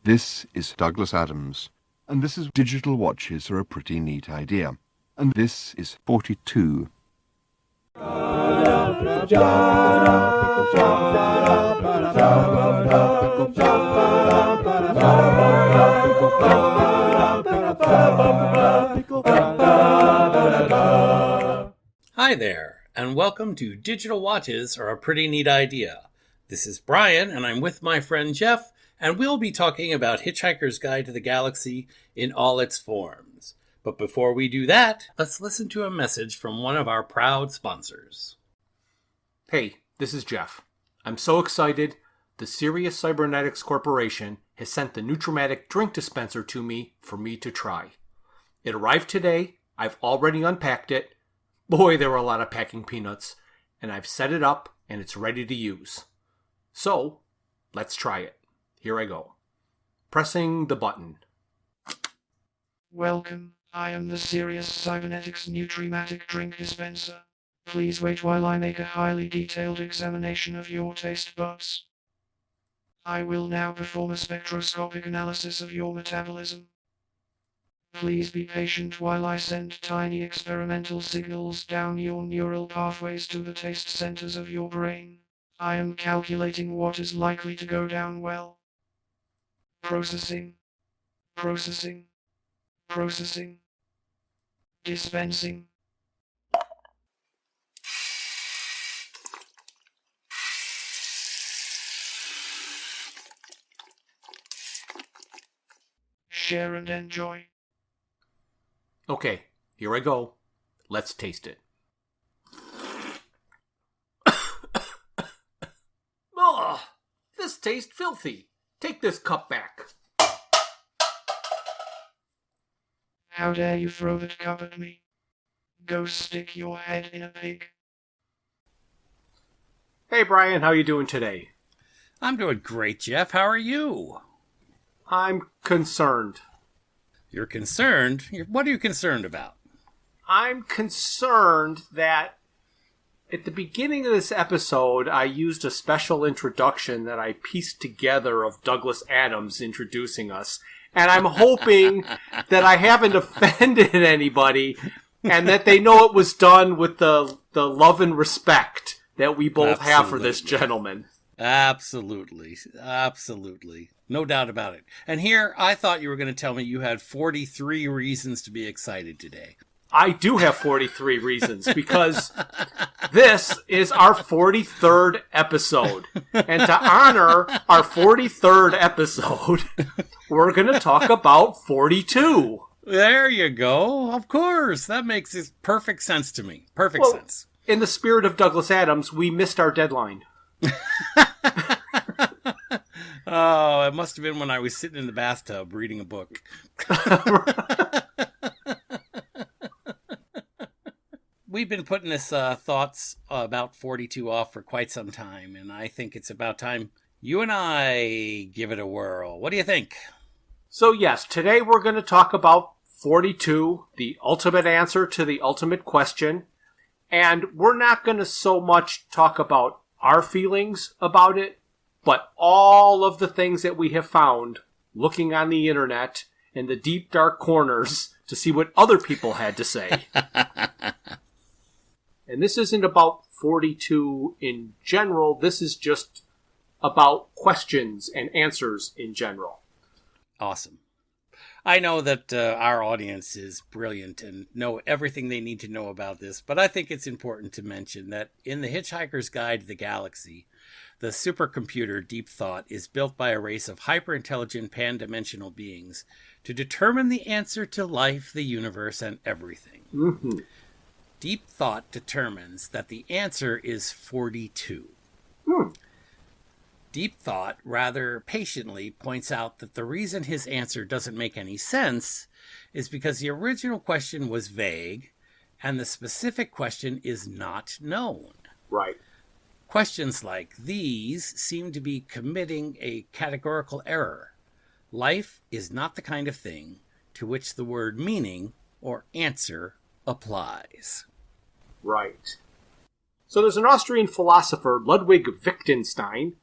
This is Douglas Adams, and this is Digital Watches Are a Pretty Neat Idea, and this is 42. Hi there, and welcome to Digital Watches Are a Pretty Neat Idea. This is Bryan, and I'm with my friend Jeff, and we'll be talking about Hitchhiker's Guide to the Galaxy in all its forms. But before we do that, let's listen to a message from one of our proud sponsors. Hey, this is Jeff. I'm so excited. The Sirius Cybernetics Corporation has sent the Nutramatic drink dispenser to me for me to try. It arrived today. I've already unpacked it. Boy, there were a lot of packing peanuts. And I've set it up and it's ready to use. So, let's try it. Here I go. Pressing the button. Welcome, I am the Sirius Cybernetics Nutrimatic Drink Dispenser. Please wait while I make a highly detailed examination of your taste buds. I will now perform a spectroscopic analysis of your metabolism. Please be patient while I send tiny experimental signals down your neural pathways to the taste centers of your brain. I am calculating what is likely to go down well. Processing. Dispensing. Share and enjoy. Okay, here I go. Let's taste it. Ugh, this tastes filthy. Take this cup back. How dare you throw that cup at me? Go stick your head in a pig. Hey Brian, how you doing today? I'm doing great, Jeff. How are you? I'm concerned. You're concerned? What are you concerned about? I'm concerned that at the beginning of this episode, I used a special introduction that I pieced together of Douglas Adams introducing us. And I'm hoping that I haven't offended anybody and that they know it was done with the love and respect that we both have for this gentleman. Absolutely. No doubt about it. And here, I thought you were going to tell me you had 43 reasons to be excited today. I do have 43 reasons because this is our 43rd episode. And to honor our 43rd episode, we're going to talk about 42. There you go. Of course. That makes perfect sense to me. Perfect sense. In the spirit of Douglas Adams, we missed our deadline. Oh, it must have been when I was sitting in the bathtub reading a book. We've been putting this thoughts about 42 off for quite some time, and I think it's about time you and I give it a whirl. What do you think? So yes, today we're going to talk about 42, the ultimate answer to the ultimate question. And we're not going to so much talk about our feelings about it, but all of the things that we have found looking on the internet in the deep dark corners to see what other people had to say. And this isn't about 42 in general. This is just about questions and answers in general. Awesome. I know that our audience is brilliant and know everything they need to know about this, but I think it's important to mention that in the Hitchhiker's Guide to the Galaxy, the supercomputer Deep Thought is built by a race of hyper-intelligent pan-dimensional beings to determine the answer to life, the universe, and everything. Mm-hmm. Deep Thought determines that the answer is 42. Deep Thought rather patiently points out that the reason his answer doesn't make any sense is because the original question was vague and the specific question is not known. Right. Questions like these seem to be committing a categorical error. Life is not the kind of thing to which the word meaning or answer applies. Right. So there's an Austrian philosopher, Ludwig Wittgenstein,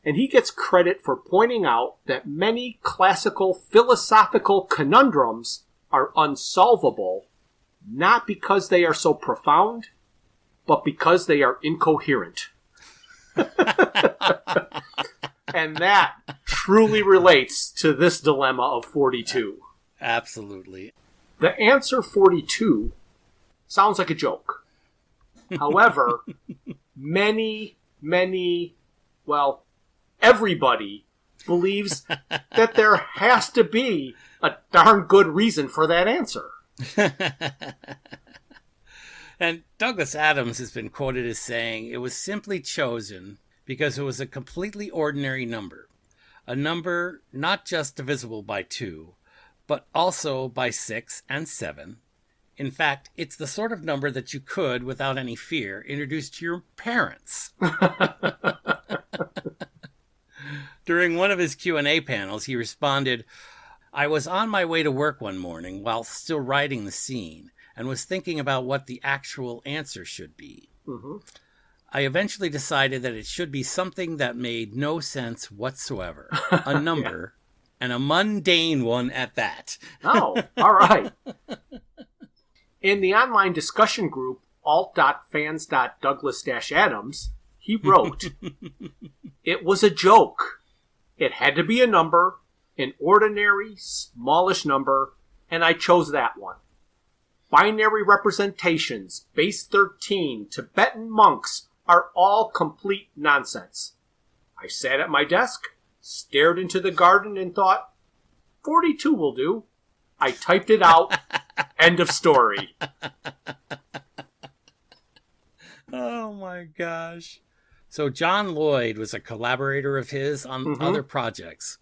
And he gets credit for pointing out that many classical philosophical conundrums are unsolvable, not because they are so profound, but because they are incoherent. And that truly relates to this dilemma of 42. Absolutely. The answer 42 sounds like a joke. However, everybody believes that there has to be a darn good reason for that answer. And Douglas Adams has been quoted as saying it was simply chosen because it was a completely ordinary number. A number not just divisible by 2, but also by 6 and 7. In fact, it's the sort of number that you could, without any fear, introduce to your parents. During one of his Q&A panels, he responded, "I was on my way to work one morning while still writing the scene and was thinking about what the actual answer should be. Mm-hmm. I eventually decided that it should be something that made no sense whatsoever. A number, and a mundane one at that." Oh, all right. In the online discussion group, alt.fans.douglas-adams, he wrote, "It was a joke. It had to be a number, an ordinary, smallish number, and I chose that one. Binary representations, base 13, Tibetan monks are all complete nonsense. I sat at my desk, stared into the garden, and thought, 42 will do. I typed it out. End of story." Oh my gosh. So John Lloyd was a collaborator of his on other projects,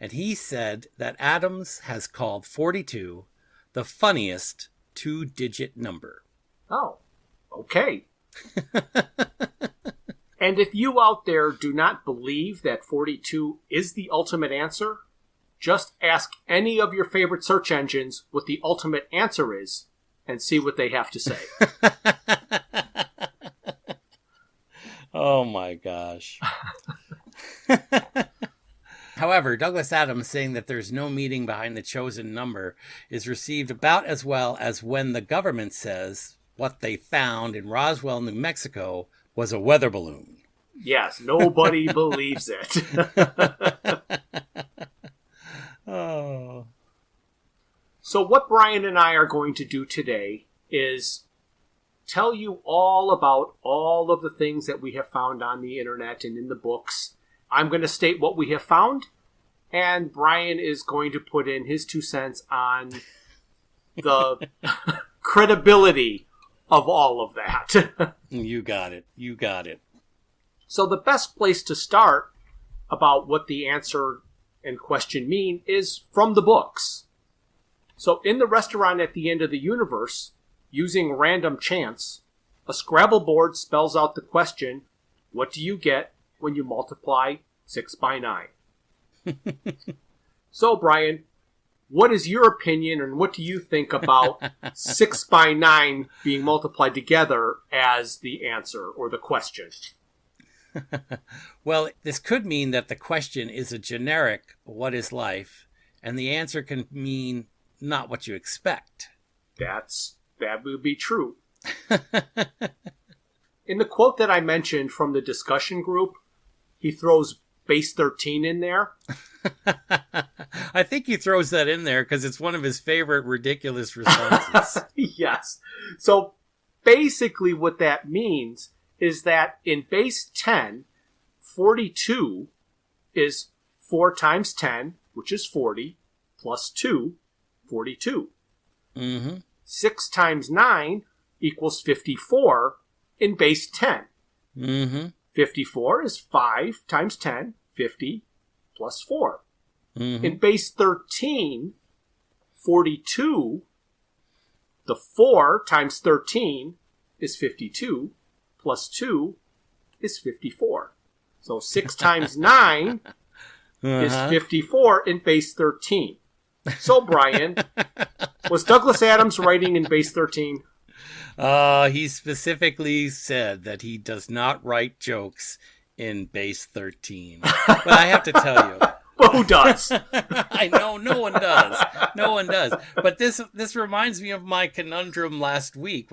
and he said that Adams has called 42 the funniest 2-digit number. Oh, okay. And if you out there do not believe that 42 is the ultimate answer, just ask any of your favorite search engines what the ultimate answer is and see what they have to say. Oh my gosh. However, Douglas Adams saying that there's no meaning behind the chosen number is received about as well as when the government says what they found in Roswell, New Mexico was a weather balloon. Yes, nobody believes it. Oh. So what Bryan and I are going to do today is tell you all about all of the things that we have found on the internet and in the books. I'm going to state what we have found, and Bryan is going to put in his 2 cents on the credibility of all of that. You got it. You got it. So the best place to start about what the answer and question mean is from the books. So in The Restaurant at the End of the Universe, using random chance, a Scrabble board spells out the question, what do you get when you multiply 6 by 9? So, Bryan, what is your opinion and what do you think about 6 by 9 being multiplied together as the answer or the question? Well, this could mean that the question is a generic, what is life? And the answer can mean not what you expect. That would be true. In the quote that I mentioned from the discussion group, he throws base 13 in there. I think he throws that in there because it's one of his favorite ridiculous responses. Yes. So basically what that means is that in base 10, 42 is 4 times 10, which is 40, plus 2, 42. Mm-hmm. 6 times 9 equals 54 in base 10. Mm-hmm. 54 is 5 times 10, 50, plus 4. Mm-hmm. In base 13, 42, the 4 times 13 is 52, plus 2 is 54. So 6 times 9 is 54 in base 13. So, Bryan, was Douglas Adams writing in base 13? He specifically said that he does not write jokes in base 13. But I have to tell you. Well, who does? I know, no one does. No one does. But this reminds me of my conundrum last week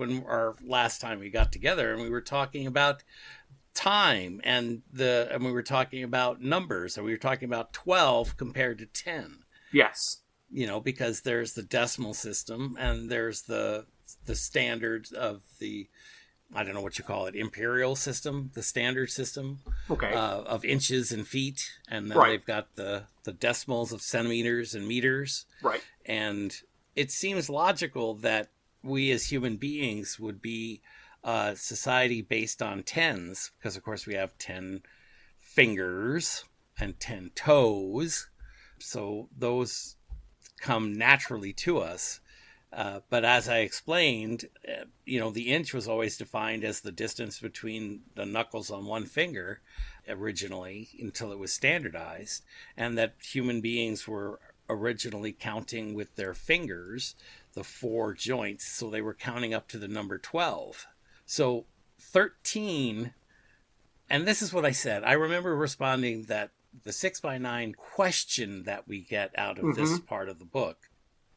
last time we got together and we were talking about time and we were talking about numbers and we were talking about 12 compared to 10. Yes. Because there's the decimal system and there's the standards of the, I don't know what you call it, imperial system, the standard system, okay, of inches and feet. And then they've got the decimals of centimeters and meters. Right. And it seems logical that we as human beings would be a society based on tens, because of course we have 10 fingers and 10 toes. So those come naturally to us. But as I explained, the inch was always defined as the distance between the knuckles on one finger originally until it was standardized, and that human beings were originally counting with their fingers, the 4 joints, so they were counting up to the number 12. So 13, and this is what I said. I remember responding that the 6x9 question that we get out of this part of the book,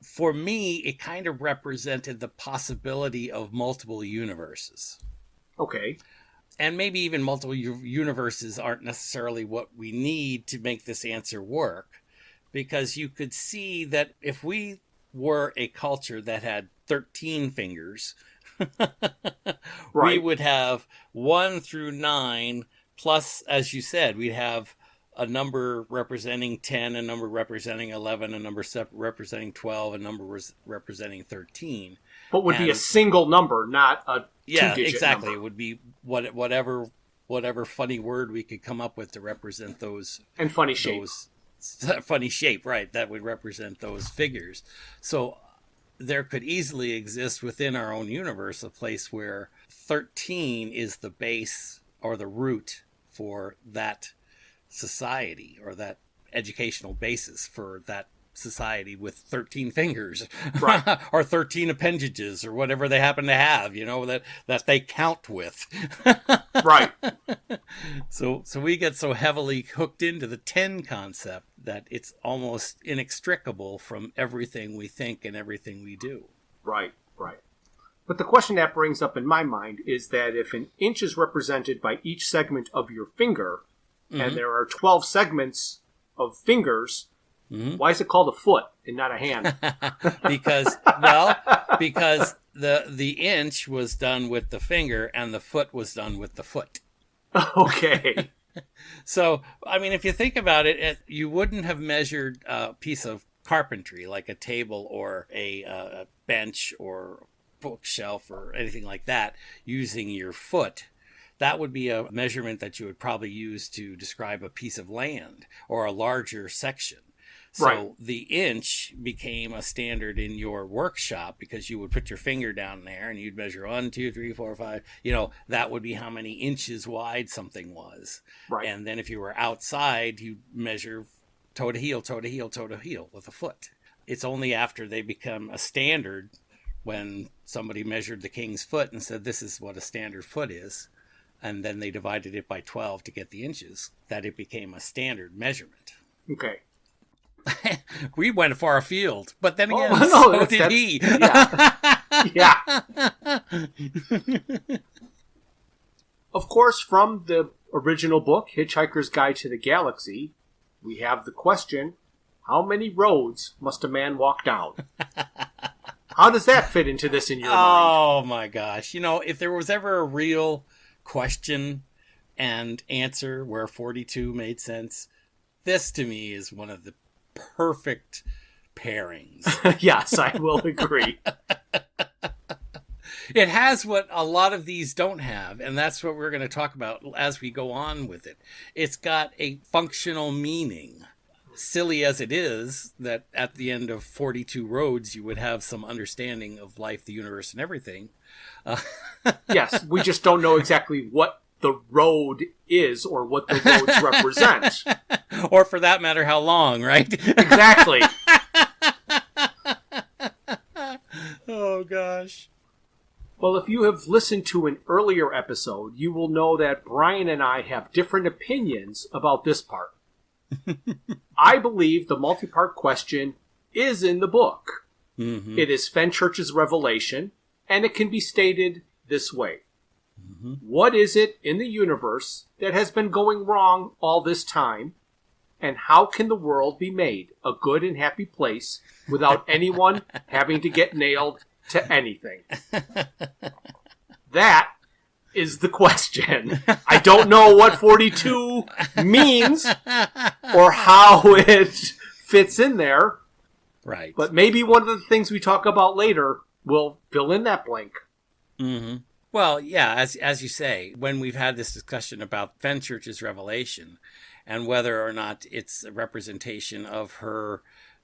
for me, it kind of represented the possibility of multiple universes. Okay. And maybe even multiple universes aren't necessarily what we need to make this answer work, because you could see that if we were a culture that had 13 fingers, we would have 1 through 9, plus, as you said, we'd have a number representing 10, a number representing 11, a number representing 12, a number representing 13. But would be a single number, not a two-digit exactly. number. It would be whatever funny word we could come up with to represent those. And funny shape. Funny shape, right. That would represent those figures. So there could easily exist within our own universe a place where 13 is the base or the root for that society, or that educational basis for that society with 13 fingers, right. or 13 appendages, or whatever they happen to have, that they count with. Right. So we get so heavily hooked into the 10 concept that it's almost inextricable from everything we think and everything we do. Right. But the question that brings up in my mind is that if an inch is represented by each segment of your finger, and there are 12 segments of fingers, why is it called a foot and not a hand? because the inch was done with the finger and the foot was done with the foot. Okay. So, I mean, if you think about it, you wouldn't have measured a piece of carpentry like a table or a bench or bookshelf or anything like that using your foot. That would be a measurement that you would probably use to describe a piece of land or a larger section. So the inch became a standard in your workshop because you would put your finger down there and you'd measure 1, 2, 3, 4, 5. That would be how many inches wide something was. Right. And then if you were outside, you'd measure toe to heel, toe to heel, toe to heel with a foot. It's only after they become a standard, when somebody measured the king's foot and said, this is what a standard foot is, and then they divided it by 12 to get the inches, that it became a standard measurement. Okay. We went far afield, but then again, did he. Yeah. Of course, from the original book, Hitchhiker's Guide to the Galaxy, we have the question, how many roads must a man walk down? How does that fit into this in your mind? Oh, my gosh. If there was ever a real question and answer where 42 made sense, this to me is one of the perfect pairings. Yes, I will agree. It has what a lot of these don't have, and that's what we're going to talk about as we go on with it. It's got a functional meaning. Silly as it is, that at the end of 42 roads, you would have some understanding of life, the universe, and everything. Yes, we just don't know exactly what the road is or what the roads represent. Or for that matter, how long, right? Exactly. Oh, gosh. Well, if you have listened to an earlier episode, you will know that Bryan and I have different opinions about this part. I believe the multi-part question is in the book. Mm-hmm. It is Fenchurch's revelation, and it can be stated this way. Mm-hmm. What is it in the universe that has been going wrong all this time, and how can the world be made a good and happy place without anyone having to get nailed to anything? That is the question. I don't know what 42 means or how it fits in there. Right. But maybe one of the things we talk about later will fill in that blank. Mm-hmm. Well, yeah, as you say, when we've had this discussion about Fenchurch's revelation and whether or not it's a representation of her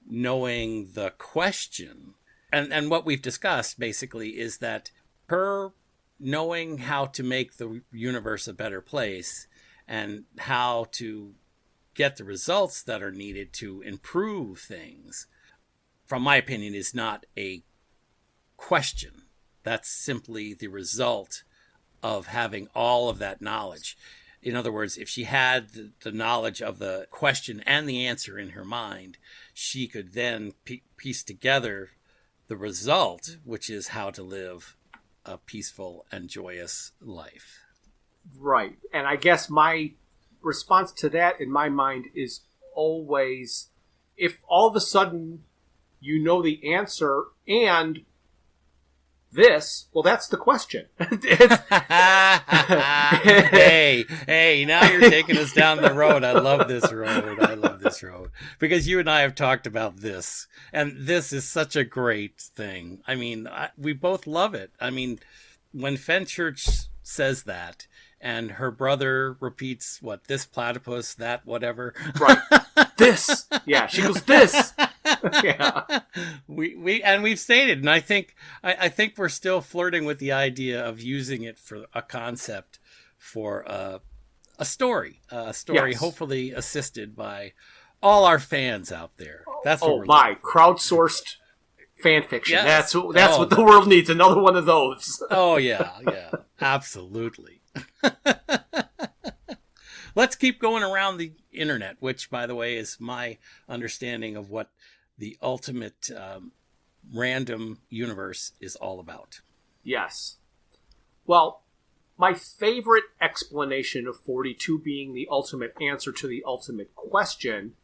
knowing the question, and what we've discussed basically is that her knowing how to make the universe a better place and how to get the results that are needed to improve things, from my opinion, is not a question. That's simply the result of having all of that knowledge. In other words, if she had the knowledge of the question and the answer in her mind, she could then piece together the result, which is how to live a peaceful and joyous life. Right. And I guess my response to that in my mind is always, if all of a sudden you know the answer and this, well, that's the question. Hey, now you're taking us down the road. I love this road. Because you and I have talked about this, and this is such a great thing. I mean, we both love it. I mean, when Fenchurch says that, and her brother repeats, this platypus, that whatever. Right. This. Yeah, she goes, this. Yeah. We've stated, and I think we're still flirting with the idea of using it for a concept for a story, Yes. hopefully assisted by all our fans out there. That's what we're looking for. Crowdsourced fan fiction. Yes. That's what the world needs. Another one of those. Oh yeah, absolutely. Let's keep going around the internet, which, by the way, is my understanding of what the ultimate random universe is all about. Yes. Well, my favorite explanation of 42 being the ultimate answer to the ultimate question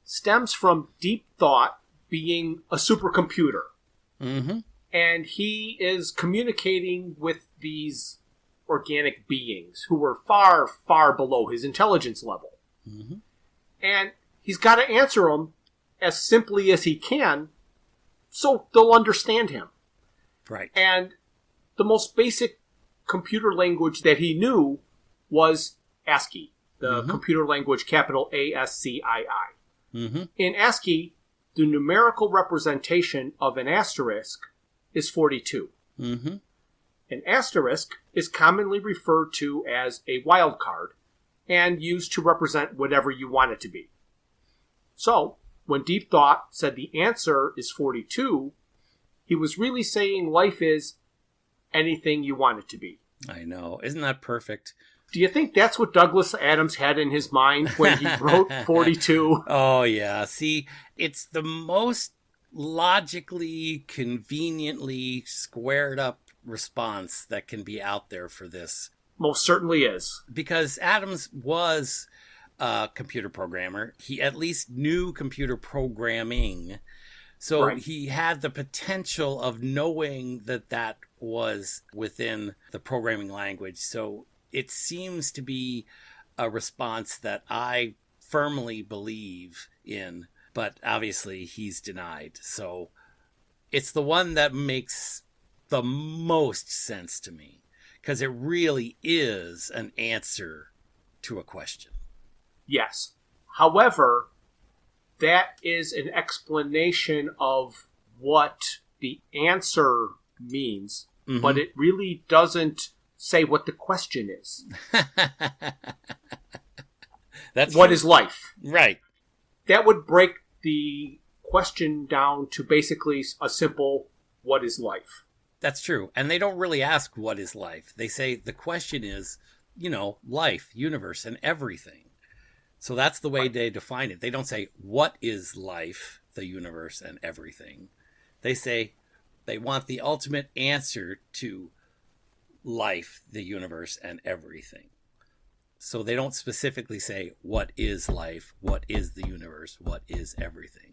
stems from Deep Thought being a supercomputer. Mm-hmm. And he is communicating with these organic beings who were far, far below his intelligence level. Mm-hmm. And he's got to answer them as simply as he can so they'll understand him. Right. And the most basic computer language that he knew was ASCII, the computer language capital ASCII. Mm-hmm. In ASCII, the numerical representation of an asterisk is 42. Mm-hmm. An asterisk is commonly referred to as a wildcard and used to represent whatever you want it to be. So, when Deep Thought said the answer is 42, he was really saying life is anything you want it to be. I know. Isn't that perfect? Do you think that's what Douglas Adams had in his mind when he wrote 42? Oh, yeah. See, it's the most logically, conveniently squared up response that can be out there for this. Most certainly is. Because Adams was a computer programmer. He at least knew computer programming. So Right. he had the potential of knowing that was within the programming language. So it seems to be a response that I firmly believe in, but obviously he's denied. So it's the one that makes the most sense to me, because it really is an answer to a question. Yes. However, that is an explanation of what the answer means, but it really doesn't say what the question is. That's What true. is life? Right. That would break the question down to basically a simple, what is life? That's true. And they don't really ask what is life. They say the question is, life, universe, and everything. So that's the way they define it. They don't say, what is life, the universe, and everything? They say they want the ultimate answer to life, the universe, and everything. So they don't specifically say, what is life? What is the universe? What is everything?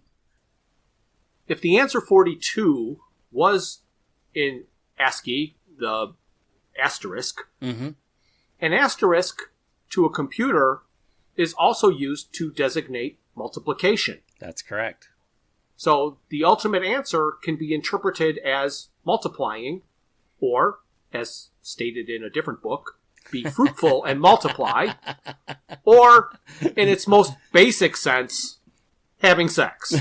If the answer 42 was in ASCII, the asterisk, an asterisk to a computer is also used to designate multiplication. That's correct. So the ultimate answer can be interpreted as multiplying, or, as stated in a different book, be fruitful and multiply, or, in its most basic sense, having sex.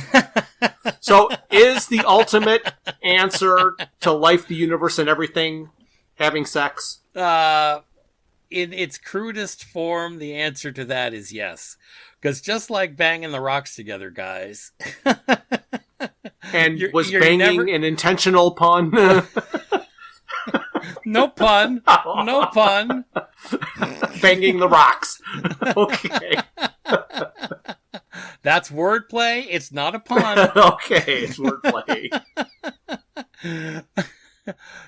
So is the ultimate answer to life, the universe, and everything having sex? In its crudest form, the answer to that is yes. Because just like banging the rocks together, guys. And was banging an intentional pun? No pun. No pun. Banging the rocks. Okay. That's wordplay. It's not a pun. Okay, it's wordplay.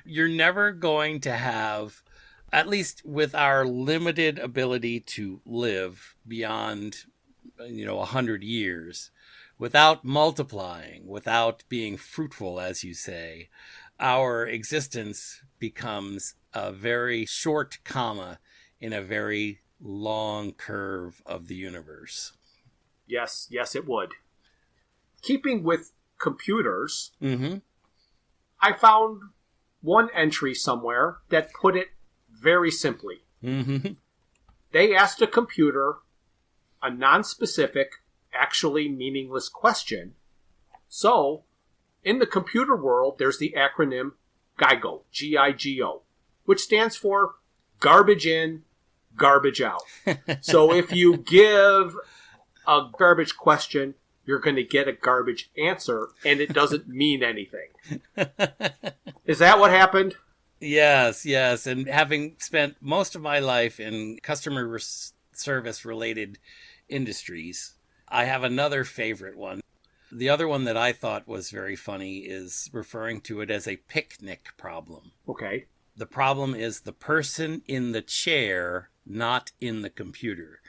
You're never going to have, at least with our limited ability to live beyond, 100 years, without multiplying, without being fruitful, as you say, our existence becomes a very short comma in a very long curve of the universe. Yes, it would. Keeping with computers, I found one entry somewhere that put it very simply. They asked a computer a non-specific, actually meaningless question. So, in the computer world, there's the acronym GIGO, G-I-G-O, which stands for garbage in, garbage out. So if you give a garbage question, you're going to get a garbage answer, and it doesn't mean anything. Is that what happened? Yes. And having spent most of my life in customer service-related industries, I have another favorite one. The other one that I thought was very funny is referring to it as a picnic problem. Okay. The problem is the person in the chair, not in the computer.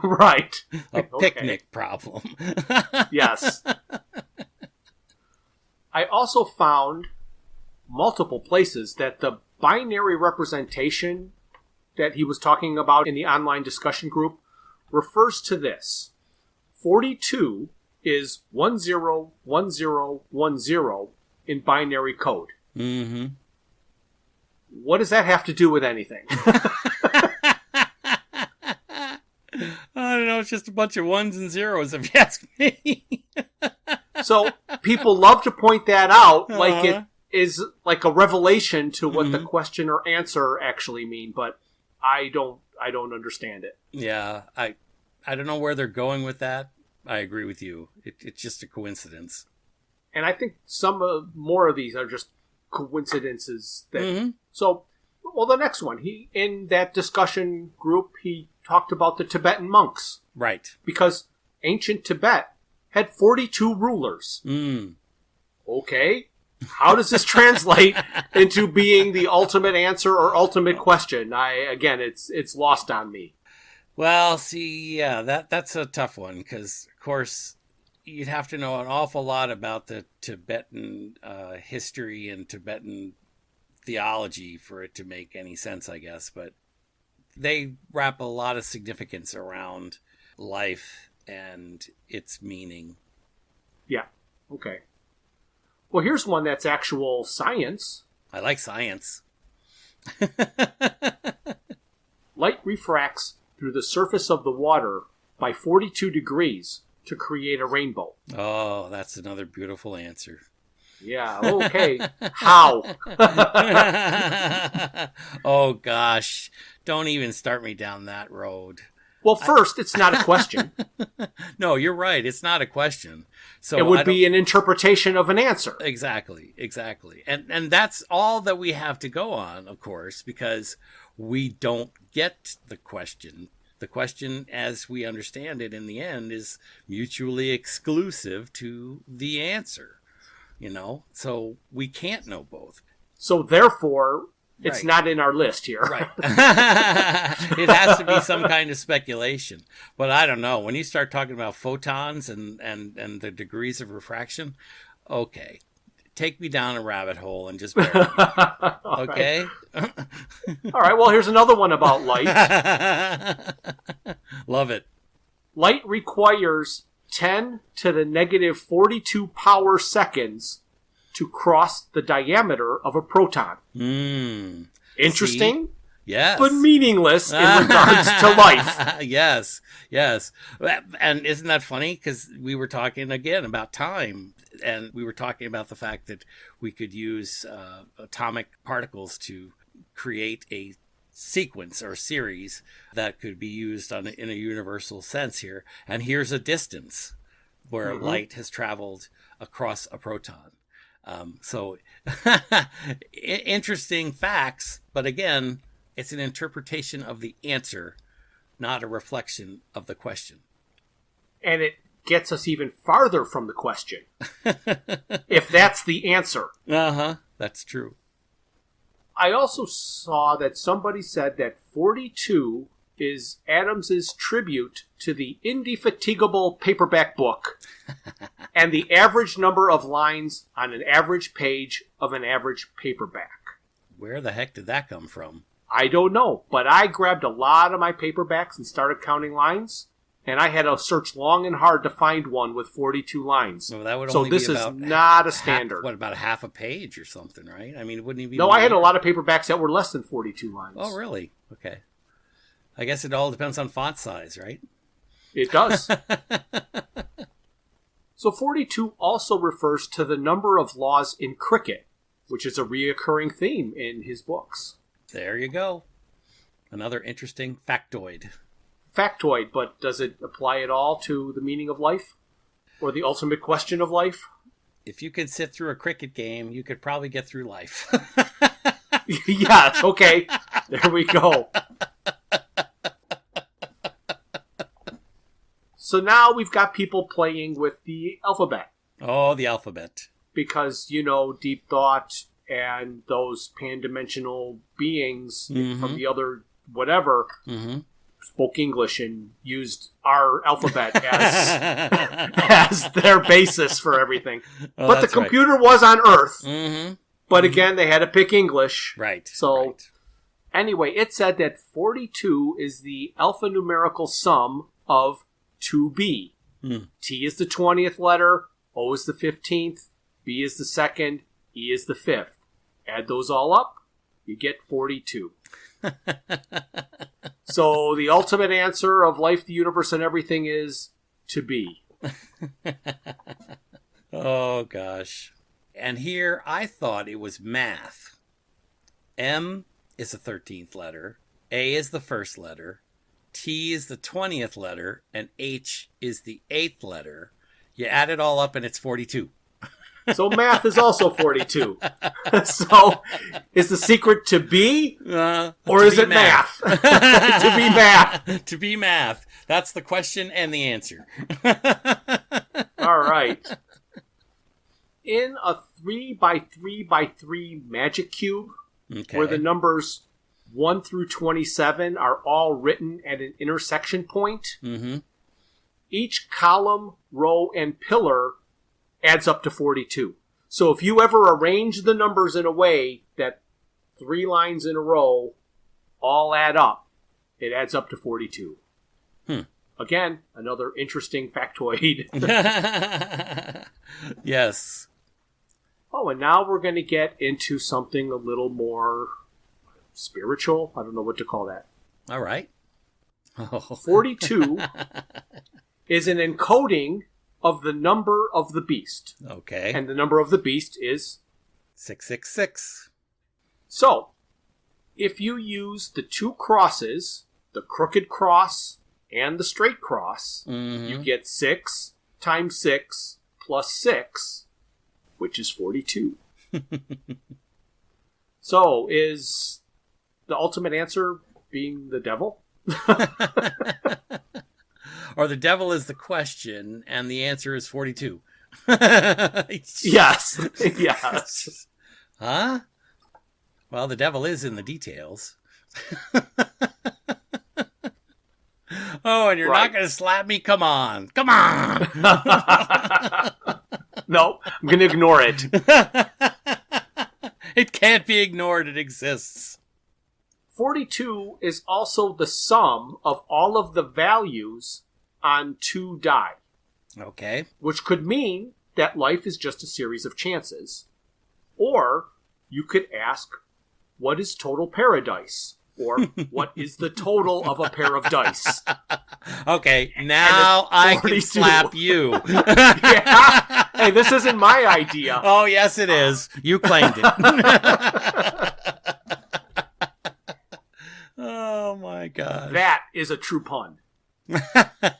Right. A picnic problem. Yes. I also found multiple places that the binary representation that he was talking about in the online discussion group refers to this. 42 is 101010 in binary code. What does that have to do with anything? I don't know, it's just a bunch of ones and zeros, if you ask me. So people love to point that out like it is like a revelation to what the question or answer actually mean, but I don't understand it. Yeah, I don't know where they're going with that. I agree with you. It's just a coincidence. And I think more of these are just coincidences. So, the next one. In that discussion group, he talked about the Tibetan monks. Right. Because ancient Tibet had 42 rulers. Okay. How does this translate into being the ultimate answer or ultimate question? It's lost on me. Well, see, yeah, that's a tough one because, of course, you'd have to know an awful lot about the Tibetan history and Tibetan theology for it to make any sense, I guess. But they wrap a lot of significance around life and its meaning. Yeah, okay. Well, here's one that's actual science. I like science. Light refracts through the surface of the water by 42 degrees to create a rainbow. Oh, that's another beautiful answer. Yeah, okay. How? Oh, gosh. Don't even start me down that road. Well, first, it's not a question. No, you're right. It's not a question. So it would be an interpretation of an answer. Exactly. And that's all that we have to go on, of course, because we don't get the question. The question, as we understand it in the end, is mutually exclusive to the answer, so we can't know both. So therefore, it's not in our list here. Right. It has to be some kind of speculation. But I don't know. When you start talking about photons and the degrees of refraction, okay. Take me down a rabbit hole and just bear with me. Okay? All right. Well, here's another one about light. Love it. Light requires 10 to the negative 42 power seconds to cross the diameter of a proton. Interesting? See? Yes. But meaningless in regards to life. Yes. And isn't that funny? Because we were talking again about time, and we were talking about the fact that we could use atomic particles to create a sequence or series that could be used in a universal sense here. And here's a distance where light has traveled across a proton. So interesting facts, but again, it's an interpretation of the answer, not a reflection of the question. And it gets us even farther from the question. If that's the answer. That's true. I also saw that somebody said that 42 is Adams's tribute to the indefatigable paperback book and the average number of lines on an average page of an average paperback. Where the heck did that come from? I don't know, but I grabbed a lot of my paperbacks and started counting lines, and I had to search long and hard to find one with 42 lines. So that would so only this be is about not a standard. About half a page or something, right? I mean, it wouldn't even be... No, I had a lot of paperbacks that were less than 42 lines. Oh, really? Okay. I guess it all depends on font size, right? It does. So 42 also refers to the number of laws in cricket, which is a reoccurring theme in his books. There you go. Another interesting factoid. Factoid, but does it apply at all to the meaning of life? Or the ultimate question of life? If you could sit through a cricket game, you could probably get through life. Yeah, okay. There we go. So now we've got people playing with the alphabet. Oh, the alphabet. Because, Deep Thought and those pan-dimensional beings from the other whatever spoke English and used our alphabet as their basis for everything. Oh, but the computer was on Earth. But again, they had to pick English. Right. So anyway, it said that 42 is the alphanumerical sum of 2B. T is the 20th letter, O is the 15th, B is the 2nd, E is the 5th. Add those all up, you get 42. So the ultimate answer of life, the universe, and everything is to be. Oh, gosh. And here I thought it was math. M is the 13th letter, A is the first letter, T is the 20th letter, and H is the 8th letter. You add it all up and it's 42. So math is also 42. So is the secret to be? Or is it math? To be math. To be math. That's the question and the answer. All right. In a 3x3x3 magic cube, where the numbers 1 through 27 are all written at an intersection point, each column, row, and pillar adds up to 42. So if you ever arrange the numbers in a way that 3 lines in a row all add up, it adds up to 42. Again, another interesting factoid. Yes. Oh, and now we're going to get into something a little more spiritual. I don't know what to call that. All right. 42 is an encoding of the number of the beast. Okay. And the number of the beast is 666. So, if you use the 2 crosses, the crooked cross and the straight cross, you get 6 times 6 plus 6, which is 42. So, is the ultimate answer being the devil? Or the devil is the question, and the answer is 42. Yes. Yes. Huh? Well, the devil is in the details. Oh, and you're not going to slap me? Come on. Come on. No, I'm going to ignore it. It can't be ignored. It exists. 42 is also the sum of all of the values on 2 die. Okay. Which could mean that life is just a series of chances. Or you could ask, what is total paradise? Or what is the total of a pair of dice? Okay, now I can slap you. Yeah. Hey, this isn't my idea. Oh, yes, it is. You claimed it. Oh, my God. That is a true pun.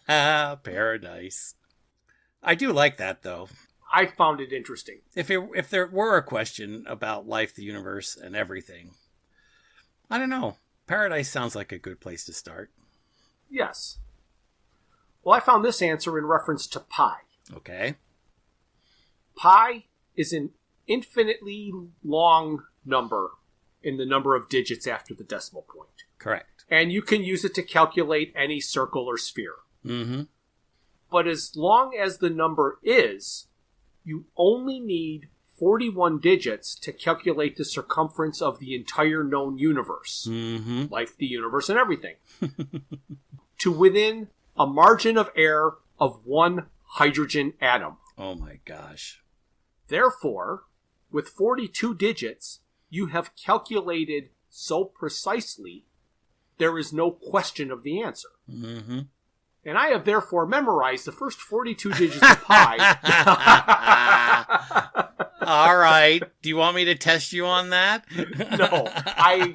Paradise. I do like that, though. I found it interesting. If there were a question about life, the universe, and everything, I don't know. Paradise sounds like a good place to start. Yes. Well, I found this answer in reference to pi. Okay. Pi is an infinitely long number in the number of digits after the decimal point. Correct. And you can use it to calculate any circle or sphere. Mm-hmm. But as long as the number is, you only need 41 digits to calculate the circumference of the entire known universe. Mm-hmm. Life, the universe, and everything. To within a margin of error of 1 hydrogen atom. Oh my gosh. Therefore, with 42 digits, you have calculated so precisely, there is no question of the answer. Mm-hmm. And I have therefore memorized the first 42 digits of pi. All right. Do you want me to test you on that? No, I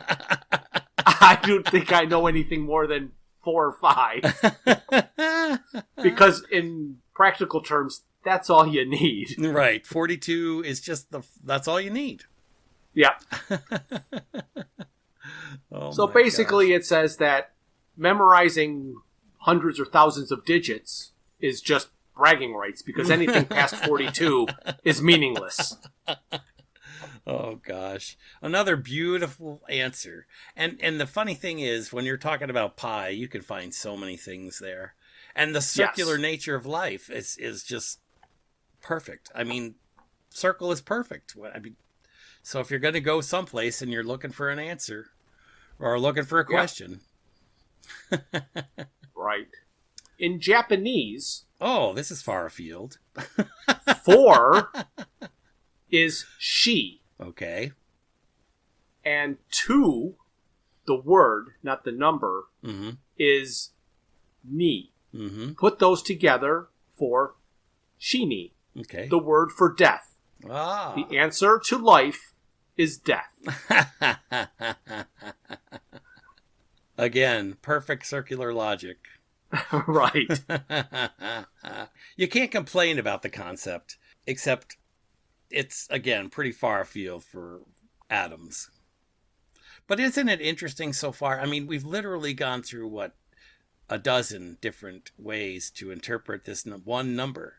don't think I know anything more than 4 or 5. Because in practical terms, that's all you need. Right. 42 is just that's all you need. Yeah. Oh So basically it says that memorizing hundreds or thousands of digits is just bragging rights, because anything past 42 is meaningless. Oh gosh. Another beautiful answer. And the funny thing is, when you're talking about pi, you can find so many things there. And the circular nature of life is just perfect. I mean, circle is perfect. I mean, so if you're going to go someplace and you're looking for an answer or looking for a question. Right. In Japanese... Oh, this is far afield. 4 is she. Okay. And 2, the word, not the number, is ni. Mm-hmm. Put those together for shini, Okay. the word for death. Ah. The answer to life is death. Again, perfect circular logic. Right. You can't complain about the concept, except it's, again, pretty far afield for atoms. But isn't it interesting so far? I mean, we've literally gone through, a dozen different ways to interpret this one number.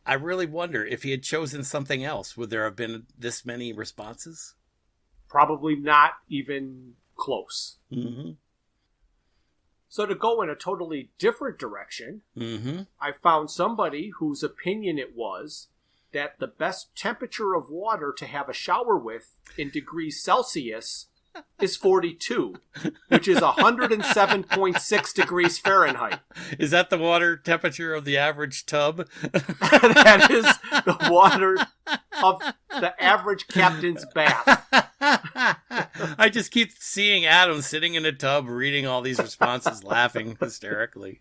I really wonder, if he had chosen something else, would there have been this many responses? Probably not even close. Mm-hmm. So to go in a totally different direction, Mm-hmm. I found somebody whose opinion it was that the best temperature of water to have a shower with in degrees Celsius is 42, which is 107.6 degrees Fahrenheit. Is that the water temperature of the average tub? That is the water of the average captain's bath. I just keep seeing Adam sitting in a tub reading all these responses, laughing hysterically.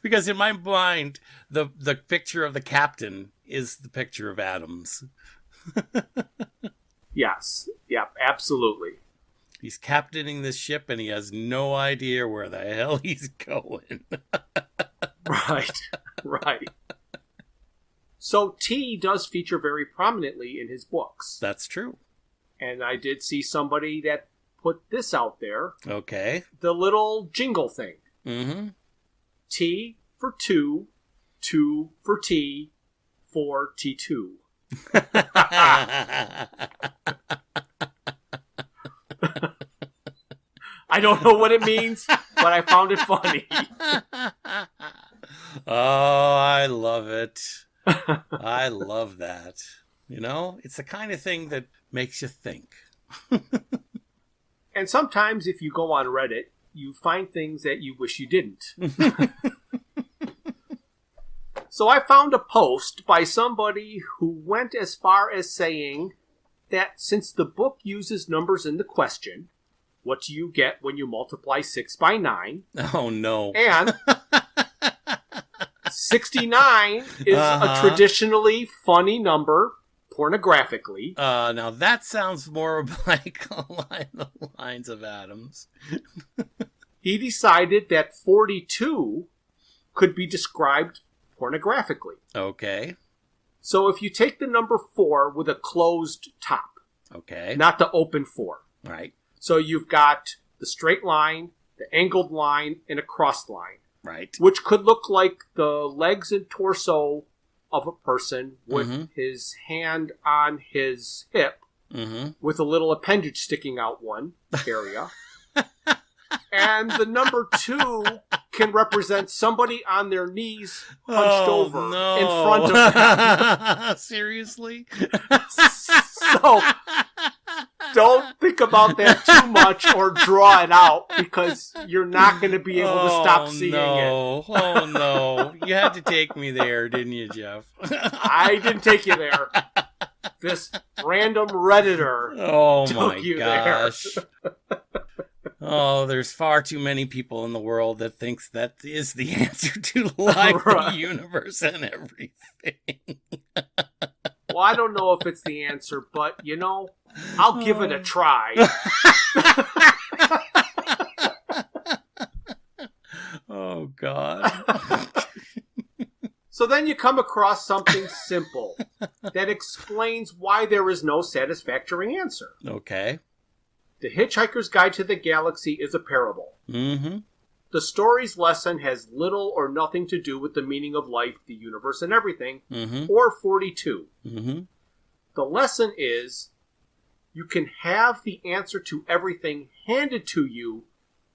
Because in my mind, the picture of the captain is the picture of Adam's. Yes. Yep, absolutely. He's captaining this ship and he has no idea where the hell he's going. Right. So T does feature very prominently in his books. That's true. And I did see somebody that put this out there. Okay. The little jingle thing. Mm-hmm. T for 2, 2 for T, 4 T2. I don't know what it means, but I found it funny. Oh, I love it. I love that. You know, it's the kind of thing that makes you think. And sometimes if you go on Reddit, you find things that you wish you didn't. So I found a post by somebody who went as far as saying that since the book uses numbers in the question, what do you get when you multiply 6 by 9? Oh, no. And 69 is a traditionally funny number, pornographically. Now that sounds more like along the lines of Adams. He decided that 42 could be described pornographically. Okay. So if you take the number 4 with a closed top, Okay. not the open 4. Right. So you've got the straight line, the angled line, and a crossed line. Right. Which could look like the legs and torso of a person with his hand on his hip with a little appendage sticking out one area. And the number 2 can represent somebody on their knees hunched over in front of them. Seriously? So don't think about that too much or draw it out because you're not going to be able to stop seeing it. Oh, no. You had to take me there, didn't you, Jeff? I didn't take you there. This random Redditor Oh, my took you gosh. there. Oh, there's far too many people in the world that thinks that is the answer to life, Right. the universe, and everything. Well, I don't know if it's the answer, but, you know, I'll give it a try. Oh, God. So then you come across something simple that explains why there is no satisfactory answer. Okay. The Hitchhiker's Guide to the Galaxy is a parable. Mm-hmm. The story's lesson has little or nothing to do with the meaning of life, the universe, and everything, or 42. Mm-hmm. The lesson is you can have the answer to everything handed to you,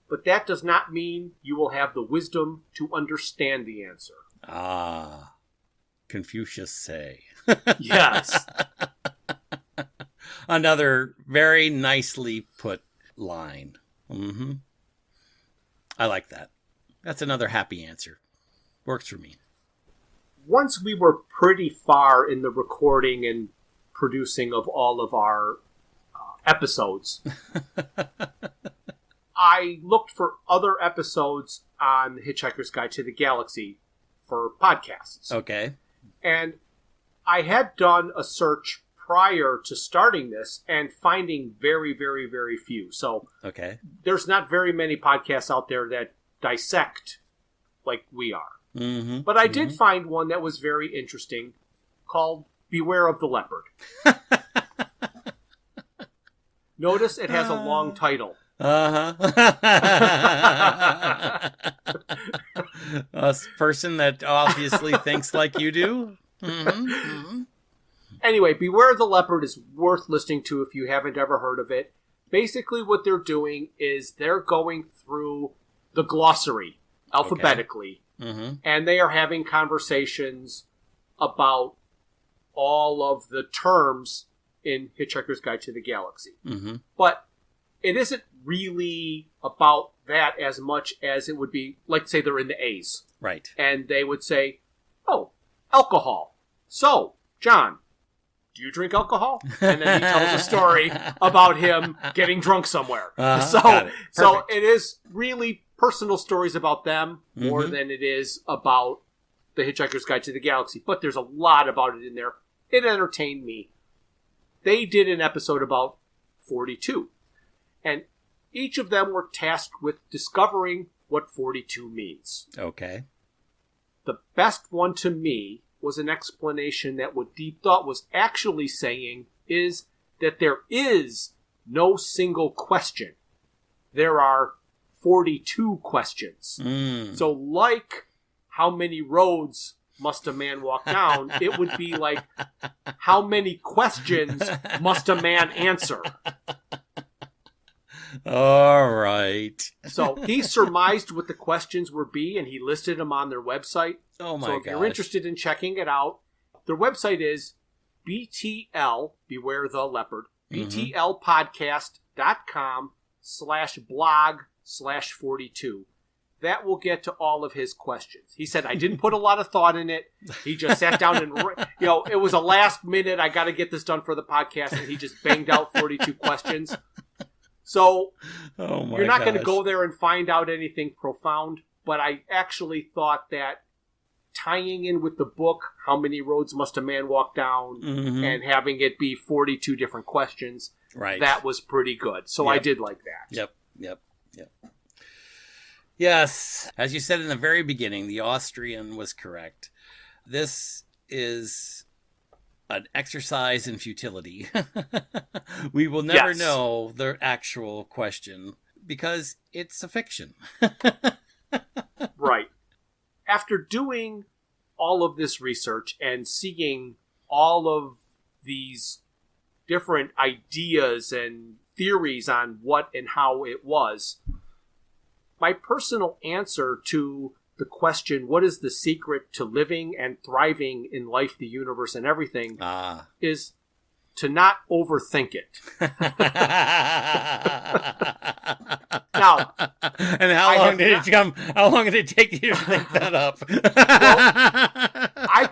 but that does not mean you will have the wisdom to understand the answer. Ah. Confucius say. Yes. Another very nicely put line. Mm-hmm. I like that. That's another happy answer. Works for me. Once we were pretty far in the recording and producing of all of our episodes, I looked for other episodes on The Hitchhiker's Guide to the Galaxy for podcasts. Okay. And I had done a search prior to starting this and finding very, very, very few. So Okay. there's not very many podcasts out there that dissect like we are. Mm-hmm. But I did find one that was very interesting called Beware of the Leopard. Notice it has a long title. Uh-huh. A person that obviously thinks like you do. Mm-hmm. Mm-hmm. Anyway, Beware of the Leopard is worth listening to if you haven't ever heard of it. Basically what they're doing is they're going through the glossary alphabetically, and they are having conversations about all of the terms in Hitchhiker's Guide to the Galaxy. Mm-hmm. But it isn't really about that as much as it would be, like, say they're in the A's. Right. And they would say, oh, alcohol. So, John, do you drink alcohol? And then he tells a story about him getting drunk somewhere. Got it. So Perfect. it is really personal stories about them more than it is about the Hitchhiker's Guide to the Galaxy. But there's a lot about it in there. It entertained me. They did an episode about 42. And each of them were tasked with discovering what 42 means. Okay. The best one to me was an explanation that what Deep Thought was actually saying is that there is no single question. There are 42 questions. So like how many roads must a man walk down, it would be like how many questions must a man answer? All right. So he surmised what the questions would be, and he listed them on their website. Oh my So if gosh. you're interested in checking it out, their website is BTL, Beware the Leopard, btlpodcast.com/blog/42. That will get to all of his questions. He said, I didn't put a lot of thought in it. He just sat down and, it was a last minute, I got to get this done for the podcast, and he just banged out 42 questions. So you're not going to go there and find out anything profound, but I actually thought that tying in with the book, How Many Roads Must a Man Walk Down, and having it be 42 different questions, that was pretty good. So I did like that. Yep. Yes, as you said in the very beginning, the Austrian was correct. This is an exercise in futility. We will never know the actual question because it's a fiction. Right. After doing all of this research and seeing all of these different ideas and theories on what and how it was, my personal answer to the question, what is the secret to living and thriving in life, the universe, and everything, is to not overthink it. Now, and how long did it take you to think that up? Well, I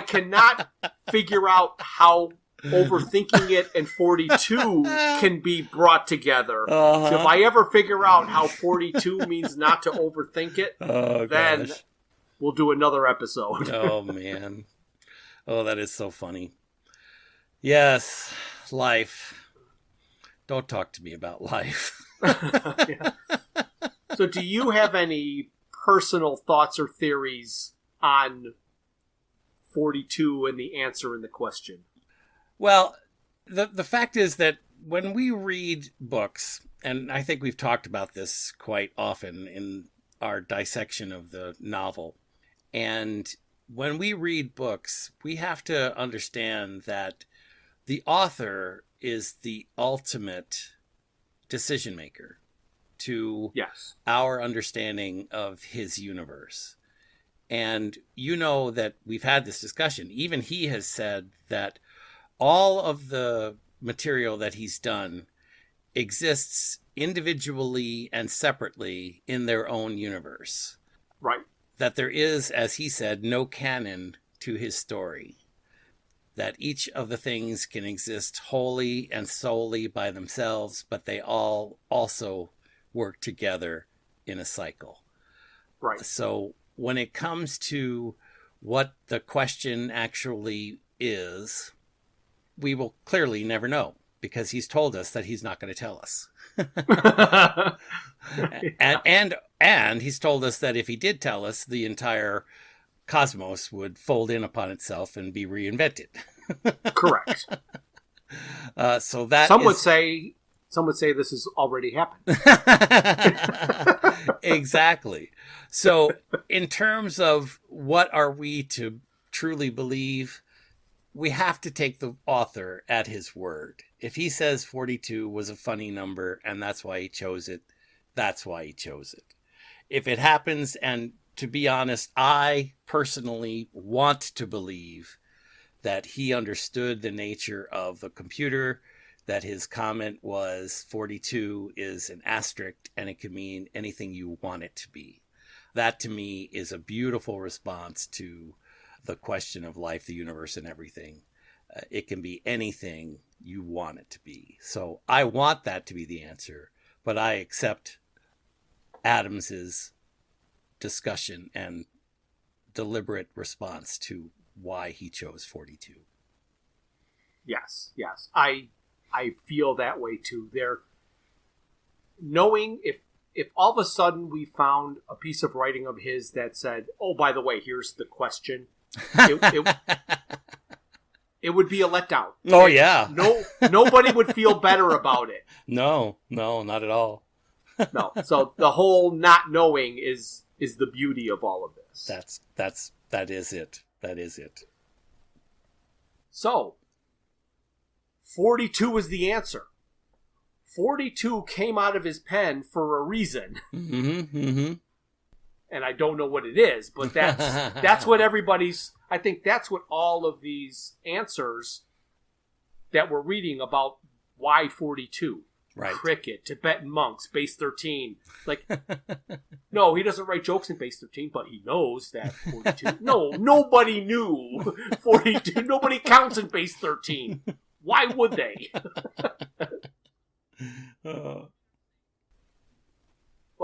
cannot figure out how overthinking it and 42 can be brought together. So if I ever figure out how 42 means not to overthink it, then we'll do another episode. Oh, man. Oh, that is so funny. Yes, life. Don't talk to me about life. Yeah. So do you have any personal thoughts or theories on 42 and the answer in the question? Well, the fact is that when we read books, and I think we've talked about this quite often in our dissection of the novel, and when we read books, we have to understand that the author is the ultimate decision maker to our understanding of his universe. And you know that we've had this discussion. Even he has said that all of the material that he's done exists individually and separately in their own universe. Right. That there is, as he said, no canon to his story. That each of the things can exist wholly and solely by themselves, but they all also work together in a cycle. Right. So when it comes to what the question actually is, we will clearly never know because he's told us that he's not going to tell us. and he's told us that if he did tell us, the entire cosmos would fold in upon itself and be reinvented. Correct. So that some would say this has already happened. Exactly. So in terms of what are we to truly believe, we have to take the author at his word. If he says 42 was a funny number and that's why he chose it, that's why he chose it. If it happens, and to be honest, I personally want to believe that he understood the nature of the computer, that his comment was 42 is an asterisk and it can mean anything you want it to be. That to me is a beautiful response to the question of life, the universe, and everything. It can be anything you want it to be. So I want that to be the answer, but I accept Adams's discussion and deliberate response to why he chose 42. Yes. I I feel that way too. They're knowing if all of a sudden we found a piece of writing of his that said, "Oh, by the way, here's the question," it would be a letdown. Oh, yeah. Nobody would feel better about it. No, not at all. No. So the whole not knowing is the beauty of all of this. That is it. That is it. So 42 is the answer. 42 came out of his pen for a reason. Mm-hmm. And I don't know what it is, but that's what I think that's what all of these answers that we're reading about why 42. Right. Cricket, Tibetan monks, base 13. Like, no, he doesn't write jokes in base 13, but he knows that 42. No, nobody knew 42. Nobody counts in base 13. Why would they? Well,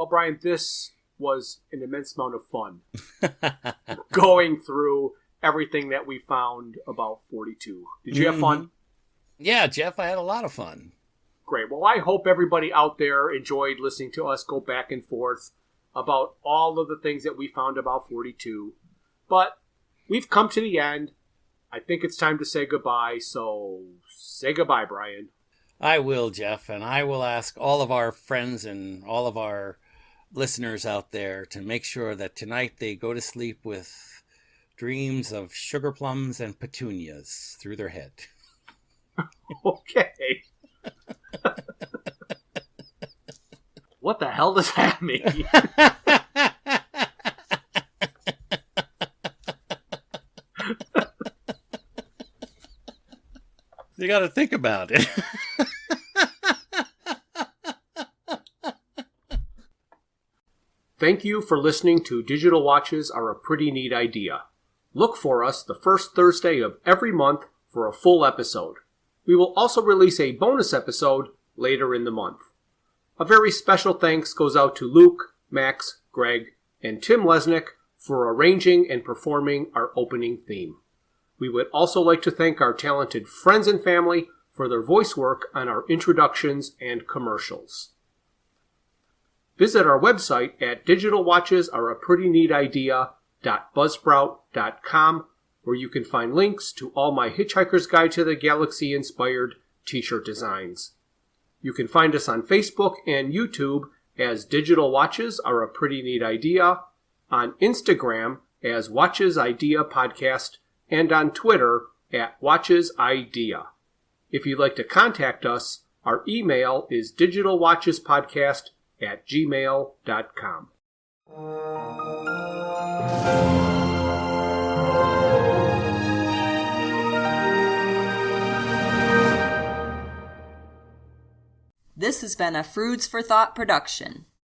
Bryan, this was an immense amount of fun going through everything that we found about 42. Did you have fun? Yeah, Jeff, I had a lot of fun. Great. Well, I hope everybody out there enjoyed listening to us go back and forth about all of the things that we found about 42. But we've come to the end. I think it's time to say goodbye. So say goodbye, Bryan. I will, Jeff, and I will ask all of our friends and all of our listeners out there to make sure that tonight they go to sleep with dreams of sugar plums and petunias through their head. Okay. What the hell does that mean? You got to think about it. Thank you for listening to Digital Watches Are a Pretty Neat Idea. Look for us the first Thursday of every month for a full episode. We will also release a bonus episode later in the month. A very special thanks goes out to Luke, Max, Greg, and Tim Lesnick for arranging and performing our opening theme. We would also like to thank our talented friends and family for their voice work on our introductions and commercials. Visit our website at digitalwatchesareaprettyneatidea.buzzsprout.com, where you can find links to all my Hitchhiker's Guide to the Galaxy inspired t-shirt designs. You can find us on Facebook and YouTube as Digital Watches Are a Pretty Neat Idea, on Instagram as Watches Idea Podcast, and on Twitter at Watches Idea. If you'd like to contact us, our email is digitalwatchespodcast@gmail.com. This has been a Froods for Thought production.